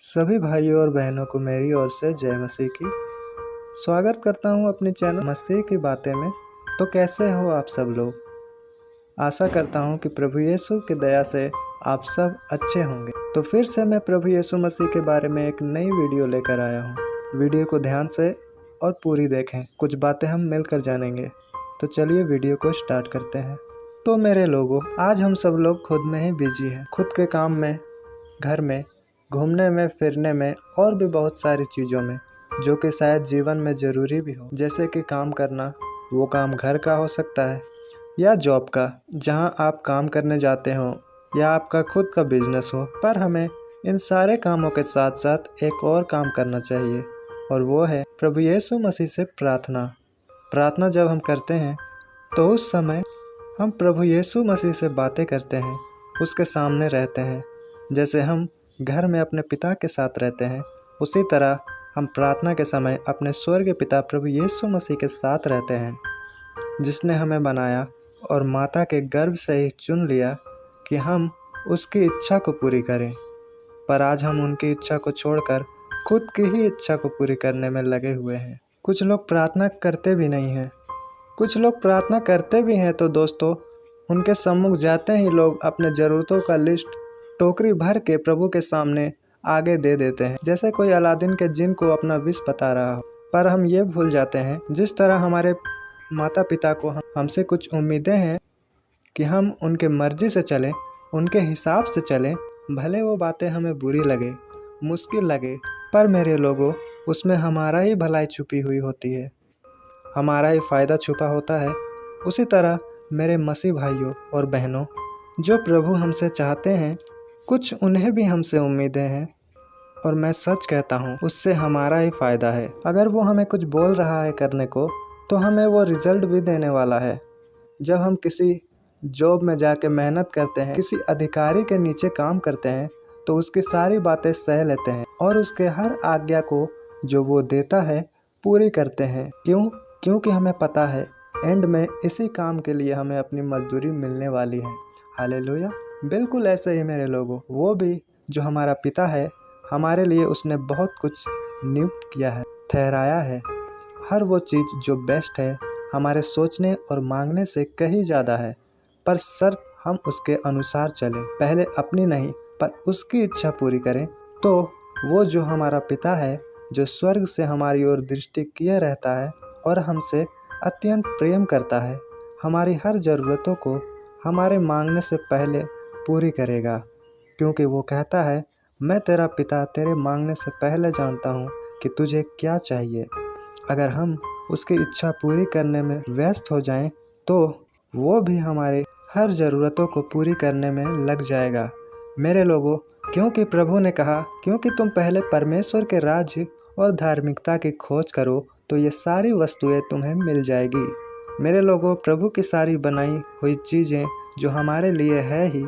सभी भाइयों और बहनों को मेरी ओर से जय मसीह की। स्वागत करता हूं अपने चैनल मसीह की बातें में। तो कैसे हो आप सब लोग? आशा करता हूं कि प्रभु यीशु की दया से आप सब अच्छे होंगे। तो फिर से मैं प्रभु यीशु मसीह के बारे में एक नई वीडियो लेकर आया हूं। वीडियो को ध्यान से और पूरी देखें, कुछ बातें हम मिलकर जानेंगे। तो चलिए वीडियो को स्टार्ट करते हैं। तो मेरे लोगों, आज हम सब लोग खुद में ही बिजी हैं, खुद के काम में, घर में, घूमने में, फिरने में और भी बहुत सारी चीज़ों में जो कि शायद जीवन में ज़रूरी भी हो। जैसे कि काम करना, वो काम घर का हो सकता है या जॉब का जहां आप काम करने जाते हो, या आपका खुद का बिजनेस हो। पर हमें इन सारे कामों के साथ साथ एक और काम करना चाहिए, और वो है प्रभु यीशु मसीह से प्रार्थना। प्रार्थना जब हम करते हैं तो उस समय हम प्रभु यीशु मसीह से बातें करते हैं, उसके सामने रहते हैं। जैसे हम घर में अपने पिता के साथ रहते हैं, उसी तरह हम प्रार्थना के समय अपने स्वर्गीय पिता प्रभु यीशु मसीह के साथ रहते हैं, जिसने हमें बनाया और माता के गर्भ से ही चुन लिया कि हम उसकी इच्छा को पूरी करें। पर आज हम उनकी इच्छा को छोड़कर खुद की ही इच्छा को पूरी करने में लगे हुए हैं। कुछ लोग प्रार्थना करते भी नहीं हैं। कुछ लोग प्रार्थना करते भी हैं तो दोस्तों, उनके सम्मुख जाते ही लोग अपने ज़रूरतों का लिस्ट टोकरी भर के प्रभु के सामने आगे दे देते हैं, जैसे कोई अलादीन के जिन को अपना विष बता रहा हो। पर हम ये भूल जाते हैं, जिस तरह हमारे माता पिता को हमसे कुछ उम्मीदें हैं कि हम उनके मर्जी से चलें, उनके हिसाब से चलें, भले वो बातें हमें बुरी लगे, मुश्किल लगे, पर मेरे लोगों, उसमें हमारा ही भलाई छुपी हुई होती है, हमारा ही फ़ायदा छुपा होता है। उसी तरह मेरे मसीह भाइयों और बहनों, जो प्रभु हमसे चाहते हैं, कुछ उन्हें भी हमसे उम्मीदें हैं, और मैं सच कहता हूँ उससे हमारा ही फ़ायदा है। अगर वो हमें कुछ बोल रहा है करने को, तो हमें वो रिज़ल्ट भी देने वाला है। जब हम किसी जॉब में जाके मेहनत करते हैं, किसी अधिकारी के नीचे काम करते हैं, तो उसकी सारी बातें सह लेते हैं और उसके हर आज्ञा को जो वो देता है पूरी करते हैं। क्योंकि हमें पता है एंड में इसी काम के लिए हमें अपनी मजदूरी मिलने वाली है। हालेलुया। बिल्कुल ऐसे ही मेरे लोगों, वो भी जो हमारा पिता है, हमारे लिए उसने बहुत कुछ नियुक्त किया है, ठहराया है। हर वो चीज़ जो बेस्ट है, हमारे सोचने और मांगने से कहीं ज़्यादा है। पर शर्त हम उसके अनुसार चलें, पहले अपनी नहीं पर उसकी इच्छा पूरी करें। तो वो जो हमारा पिता है, जो स्वर्ग से हमारी ओर दृष्टि किए रहता है और हमसे अत्यंत प्रेम करता है, हमारी हर ज़रूरतों को हमारे मांगने से पहले पूरी करेगा। क्योंकि वो कहता है, मैं तेरा पिता तेरे मांगने से पहले जानता हूँ कि तुझे क्या चाहिए। अगर हम उसकी इच्छा पूरी करने में व्यस्त हो जाएं, तो वो भी हमारे हर ज़रूरतों को पूरी करने में लग जाएगा। मेरे लोगों, क्योंकि प्रभु ने कहा, क्योंकि तुम पहले परमेश्वर के राज्य और धार्मिकता की खोज करो, तो ये सारी वस्तुएं तुम्हें मिल जाएगी। मेरे लोगों, प्रभु की सारी बनाई हुई चीज़ें जो हमारे लिए है ही,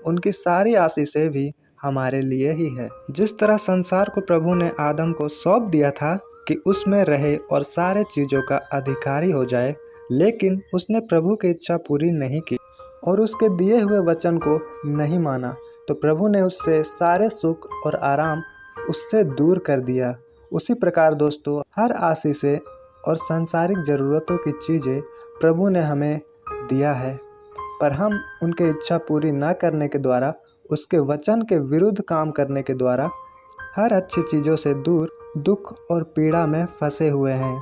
उनकी सारी आशीषें भी हमारे लिए ही है। जिस तरह संसार को प्रभु ने आदम को सौंप दिया था कि उसमें रहे और सारे चीज़ों का अधिकारी हो जाए, लेकिन उसने प्रभु की इच्छा पूरी नहीं की और उसके दिए हुए वचन को नहीं माना, तो प्रभु ने उससे सारे सुख और आराम उससे दूर कर दिया। उसी प्रकार दोस्तों, हर आशीषें और सांसारिक ज़रूरतों की चीज़ें प्रभु ने हमें दिया है, पर हम उनकी इच्छा पूरी न करने के द्वारा, उसके वचन के विरुद्ध काम करने के द्वारा, हर अच्छी चीज़ों से दूर दुख और पीड़ा में फंसे हुए हैं,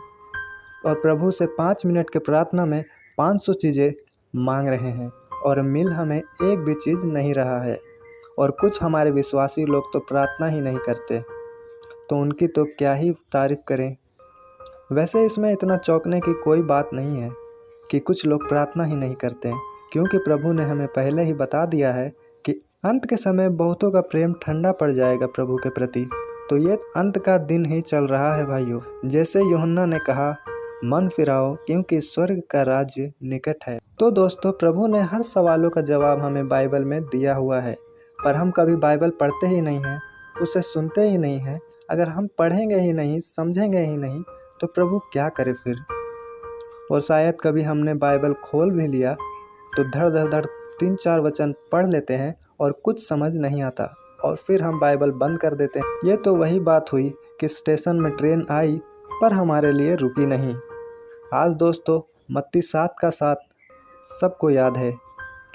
और प्रभु से 5 मिनट के प्रार्थना में 500 चीज़ें मांग रहे हैं, और मिल हमें एक भी चीज़ नहीं रहा है। और कुछ हमारे विश्वासी लोग तो प्रार्थना ही नहीं करते, तो उनकी तो क्या ही तारीफ़ करें। वैसे इसमें इतना चौंकने की कोई बात नहीं है कि कुछ लोग प्रार्थना ही नहीं करते हैं, क्योंकि प्रभु ने हमें पहले ही बता दिया है कि अंत के समय बहुतों का प्रेम ठंडा पड़ जाएगा प्रभु के प्रति। तो ये अंत का दिन ही चल रहा है भाइयों। जैसे यूहन्ना ने कहा, मन फिराओ क्योंकि स्वर्ग का राज्य निकट है। तो दोस्तों, प्रभु ने हर सवालों का जवाब हमें बाइबल में दिया हुआ है, पर हम कभी बाइबल पढ़ते ही नहीं हैं, उसे सुनते ही नहीं हैं। अगर हम पढ़ेंगे ही नहीं, समझेंगे ही नहीं, तो प्रभु क्या करे फिर। और शायद कभी हमने बाइबल खोल भी लिया तो धड़ धड़ धड़ 3-4 वचन पढ़ लेते हैं और कुछ समझ नहीं आता, और फिर हम बाइबल बंद कर देते हैं। ये तो वही बात हुई कि स्टेशन में ट्रेन आई पर हमारे लिए रुकी नहीं। आज दोस्तों मत्ती 7:7 सबको याद है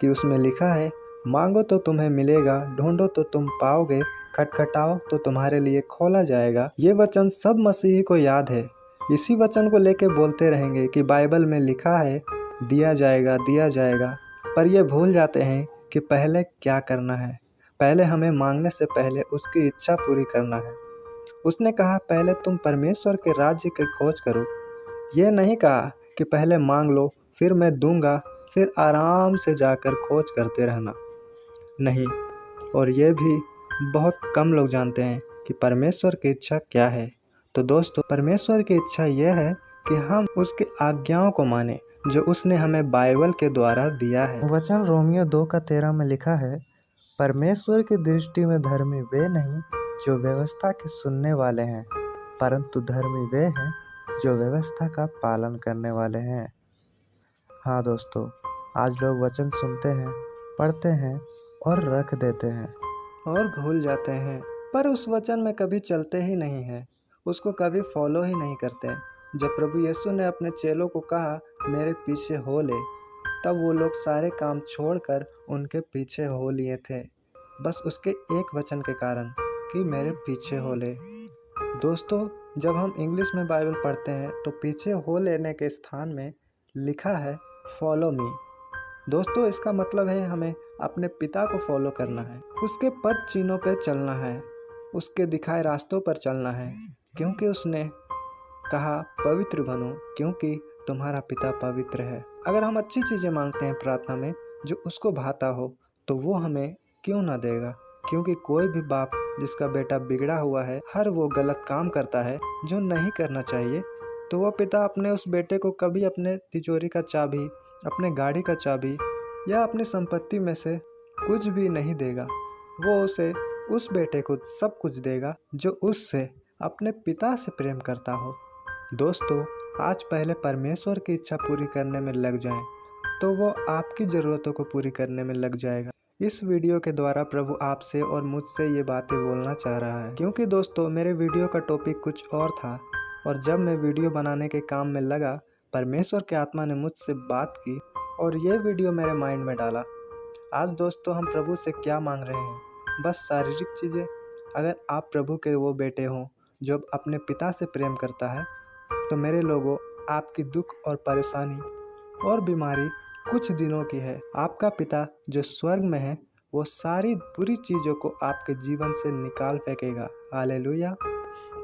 कि उसमें लिखा है, मांगो तो तुम्हें मिलेगा, ढूंढो तो तुम पाओगे, खटखटाओ तो तुम्हारे लिए खोला जाएगा। ये वचन सब मसीही को याद है। इसी वचन को लेके बोलते रहेंगे कि बाइबल में लिखा है दिया जाएगा दिया जाएगा, पर ये भूल जाते हैं कि पहले क्या करना है। पहले हमें मांगने से पहले उसकी इच्छा पूरी करना है। उसने कहा पहले तुम परमेश्वर के राज्य की खोज करो। ये नहीं कहा कि पहले मांग लो फिर मैं दूंगा, फिर आराम से जाकर खोज करते रहना। नहीं, और ये भी बहुत कम लोग जानते हैं कि परमेश्वर की इच्छा क्या है। तो दोस्तों परमेश्वर की इच्छा यह है कि हम उसके आज्ञाओं को माने जो उसने हमें बाइबल के द्वारा दिया है। वचन रोमियो 2:13 में लिखा है, परमेश्वर की दृष्टि में धर्मी वे नहीं जो व्यवस्था के सुनने वाले हैं, परंतु धर्मी वे हैं जो व्यवस्था का पालन करने वाले हैं। हाँ दोस्तों, आज लोग वचन सुनते हैं, पढ़ते हैं और रख देते हैं और भूल जाते हैं, पर उस वचन में कभी चलते ही नहीं हैं, उसको कभी फॉलो ही नहीं करते। जब प्रभु यीशु ने अपने चेलों को कहा मेरे पीछे हो ले, तब वो लोग सारे काम छोड़कर उनके पीछे हो लिए थे, बस उसके एक वचन के कारण कि मेरे पीछे हो ले। दोस्तों जब हम इंग्लिश में बाइबल पढ़ते हैं तो पीछे हो लेने के स्थान में लिखा है फॉलो मी। दोस्तों इसका मतलब है हमें अपने पिता को फॉलो करना है, उसके पद चिन्हों पे चलना है, उसके दिखाए रास्तों पर चलना है, क्योंकि उसने कहा पवित्र बनो क्योंकि तुम्हारा पिता पवित्र है। अगर हम अच्छी चीज़ें मांगते हैं प्रार्थना में जो उसको भाता हो तो वो हमें क्यों ना देगा, क्योंकि कोई भी बाप जिसका बेटा बिगड़ा हुआ है, हर वो गलत काम करता है जो नहीं करना चाहिए, तो वो पिता अपने उस बेटे को कभी अपने तिजोरी का चाबी, अपने गाड़ी का चाबी या अपनी संपत्ति में से कुछ भी नहीं देगा। वो उसे उस बेटे को सब कुछ देगा जो उससे अपने पिता से प्रेम करता हो। दोस्तों आज पहले परमेश्वर की इच्छा पूरी करने में लग जाएं, तो वो आपकी ज़रूरतों को पूरी करने में लग जाएगा। इस वीडियो के द्वारा प्रभु आपसे और मुझसे ये बातें बोलना चाह रहा है, क्योंकि दोस्तों मेरे वीडियो का टॉपिक कुछ और था, और जब मैं वीडियो बनाने के काम में लगा परमेश्वर के आत्मा ने मुझसे बात की और ये वीडियो मेरे माइंड में डाला। आज दोस्तों हम प्रभु से क्या मांग रहे हैं? बस शारीरिक चीज़ें। अगर आप प्रभु के वो बेटे हों जो अपने पिता से प्रेम करता है, तो मेरे लोगों आपकी दुख और परेशानी और बीमारी कुछ दिनों की है। आपका पिता जो स्वर्ग में है वो सारी बुरी चीज़ों को आपके जीवन से निकाल फेंकेगा। हालेलुया।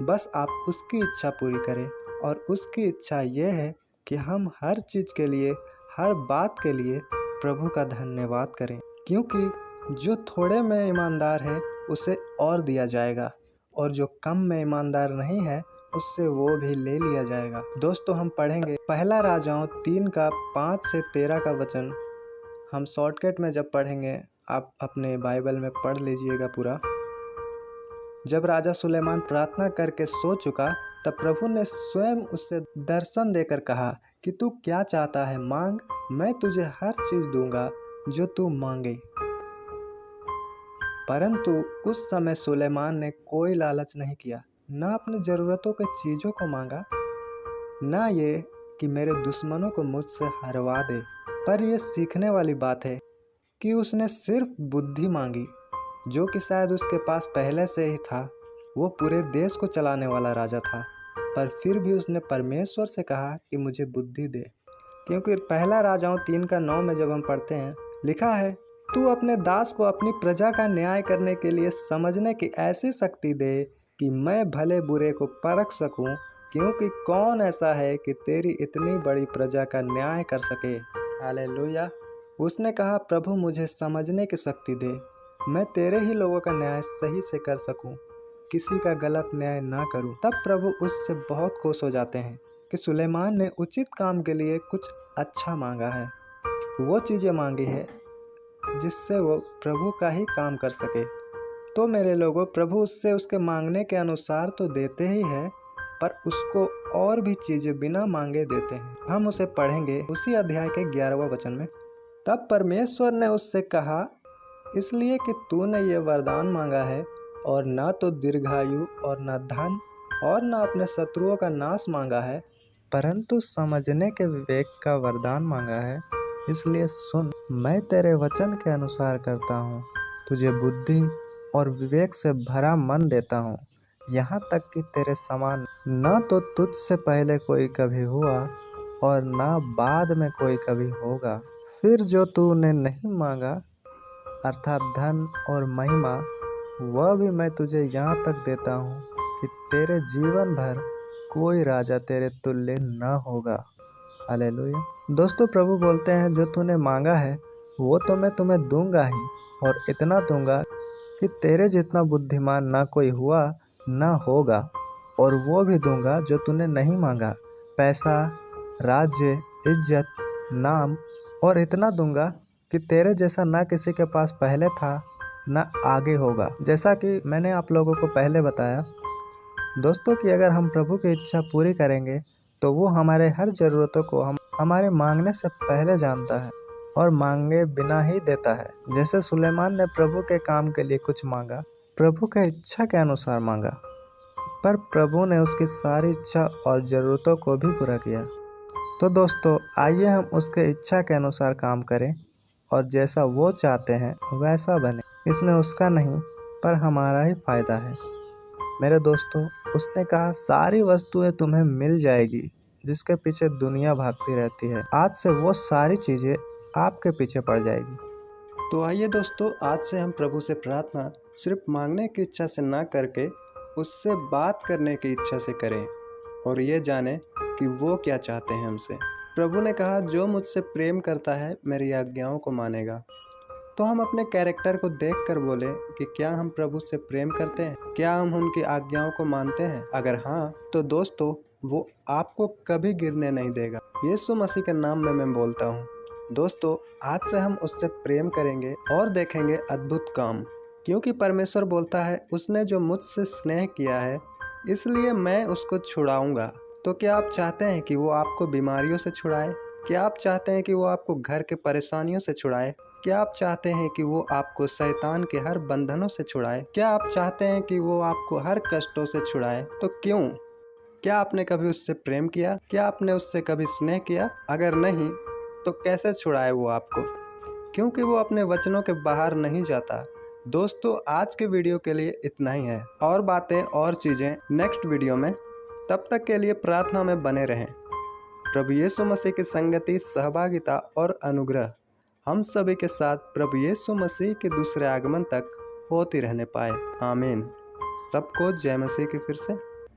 बस आप उसकी इच्छा पूरी करें, और उसकी इच्छा ये है कि हम हर चीज़ के लिए, हर बात के लिए प्रभु का धन्यवाद करें, क्योंकि जो थोड़े में ईमानदार है उसे और दिया जाएगा, और जो कम में ईमानदार नहीं है उससे वो भी ले लिया जाएगा। दोस्तों हम पढ़ेंगे पहला राजाओं 3:5-13 का वचन। हम शॉर्टकट में जब पढ़ेंगे, आप अपने बाइबल में पढ़ लीजिएगा पूरा। जब राजा सुलेमान प्रार्थना करके सो चुका, तब प्रभु ने स्वयं उससे दर्शन देकर कहा कि तू क्या चाहता है, मांग, मैं तुझे हर चीज़ दूंगा जो तू मांगे। परंतु उस समय सुलेमान ने कोई लालच नहीं किया, न अपनी ज़रूरतों के चीज़ों को मांगा, न ये कि मेरे दुश्मनों को मुझसे हरवा दे। पर यह सीखने वाली बात है कि उसने सिर्फ बुद्धि मांगी, जो कि शायद उसके पास पहले से ही था। वो पूरे देश को चलाने वाला राजा था, पर फिर भी उसने परमेश्वर से कहा कि मुझे बुद्धि दे। क्योंकि पहला राजाओं 3:9 में जब हम पढ़ते हैं, लिखा है तू अपने दास को अपनी प्रजा का न्याय करने के लिए समझने की ऐसी शक्ति दे कि मैं भले बुरे को परख सकूं, क्योंकि कौन ऐसा है कि तेरी इतनी बड़ी प्रजा का न्याय कर सके। हालेलुया। उसने कहा प्रभु मुझे समझने की शक्ति दे, मैं तेरे ही लोगों का न्याय सही से कर सकूं, किसी का गलत न्याय ना करूं। तब प्रभु उससे बहुत खुश हो जाते हैं कि सुलेमान ने उचित काम के लिए कुछ अच्छा मांगा है, वो चीज़ें मांगी है जिससे वो प्रभु का ही काम कर सके। तो मेरे लोगों प्रभु उससे उसके मांगने के अनुसार तो देते ही है, पर उसको और भी चीज़ें बिना मांगे देते हैं। हम उसे पढ़ेंगे उसी अध्याय के 11वें वचन में। तब परमेश्वर ने उससे कहा इसलिए कि तूने ये वरदान मांगा है, और ना तो दीर्घायु और न धन और न अपने शत्रुओं का नाश मांगा है, परंतु समझने के विवेक का वरदान मांगा है। इसलिए सुन, मैं तेरे वचन के अनुसार करता हूँ। तुझे बुद्धि और विवेक से भरा मन देता हूँ, यहाँ तक कि तेरे समान न तो तुझसे पहले कोई कभी हुआ और न बाद में कोई कभी होगा। फिर जो तूने नहीं मांगा, अर्थात धन और महिमा, वह भी मैं तुझे यहाँ तक देता हूँ कि तेरे जीवन भर कोई राजा तेरे तुल्य न होगा। हालेलुया। दोस्तों, प्रभु बोलते हैं जो तूने मांगा है वो तो मैं तुम्हें दूंगा ही, और इतना दूंगा कि तेरे जितना बुद्धिमान ना कोई हुआ ना होगा। और वो भी दूंगा जो तूने नहीं मांगा, पैसा, राज्य, इज्जत, नाम, और इतना दूंगा कि तेरे जैसा ना किसी के पास पहले था ना आगे होगा। जैसा कि मैंने आप लोगों को पहले बताया दोस्तों कि अगर हम प्रभु की इच्छा पूरी करेंगे तो वो हमारे हर ज़रूरतों को हमारे मांगने से पहले जानता है और मांगे बिना ही देता है। जैसे सुलेमान ने प्रभु के काम के लिए कुछ मांगा, प्रभु के इच्छा के अनुसार मांगा, पर प्रभु ने उसकी सारी इच्छा और ज़रूरतों को भी पूरा किया। तो दोस्तों, आइए हम उसके इच्छा के अनुसार काम करें और जैसा वो चाहते हैं वैसा बने। इसमें उसका नहीं पर हमारा ही फायदा है। मेरे दोस्तों, उसने कहा सारी वस्तुएं तुम्हें मिल जाएगी जिसके पीछे दुनिया भागती रहती है। आज से वो सारी चीज़ें आपके पीछे पड़ जाएगी। तो आइए दोस्तों, आज से हम प्रभु से प्रार्थना सिर्फ मांगने की इच्छा से ना करके उससे बात करने की इच्छा से करें और ये जानें कि वो क्या चाहते हैं हमसे। प्रभु ने कहा जो मुझसे प्रेम करता है मेरी आज्ञाओं को मानेगा। तो हम अपने कैरेक्टर को देखकर बोले कि क्या हम प्रभु से प्रेम करते हैं, क्या हम उनकी आज्ञाओं को मानते हैं। अगर हाँ, तो दोस्तों वो आपको कभी गिरने नहीं देगा। यीशु मसीह के नाम में मैं बोलता हूँ दोस्तों, आज से हम उससे प्रेम करेंगे और देखेंगे अद्भुत काम, क्योंकि परमेश्वर बोलता है उसने जो मुझसे स्नेह किया है इसलिए मैं उसको छुड़ाऊंगा। तो क्या आप चाहते हैं कि वो आपको बीमारियों से छुड़ाए? क्या आप चाहते हैं कि वो आपको घर के परेशानियों से छुड़ाए? क्या आप चाहते हैं कि वो आपको शैतान के हर बंधनों से छुड़ाए? क्या आप चाहते हैं कि वो आपको हर कष्टों से छुड़ाए? तो क्यों? क्या आपने कभी उससे प्रेम किया? क्या आपने उससे कभी स्नेह किया? अगर नहीं तो कैसे छुड़ाए वो आपको? क्योंकि वो अपने वचनों के बाहर नहीं जाता। दोस्तों, आज के वीडियो के लिए इतना ही है, और बातें और चीज़ें नेक्स्ट वीडियो में। तब तक के लिए प्रार्थना में बने रहें। प्रभु यीशु मसीह की संगति, सहभागिता और अनुग्रह हम सभी के साथ प्रभु यीशु मसीह के दूसरे आगमन तक होती रहने पाए। आमीन। सबको जय मसीह की फिर से।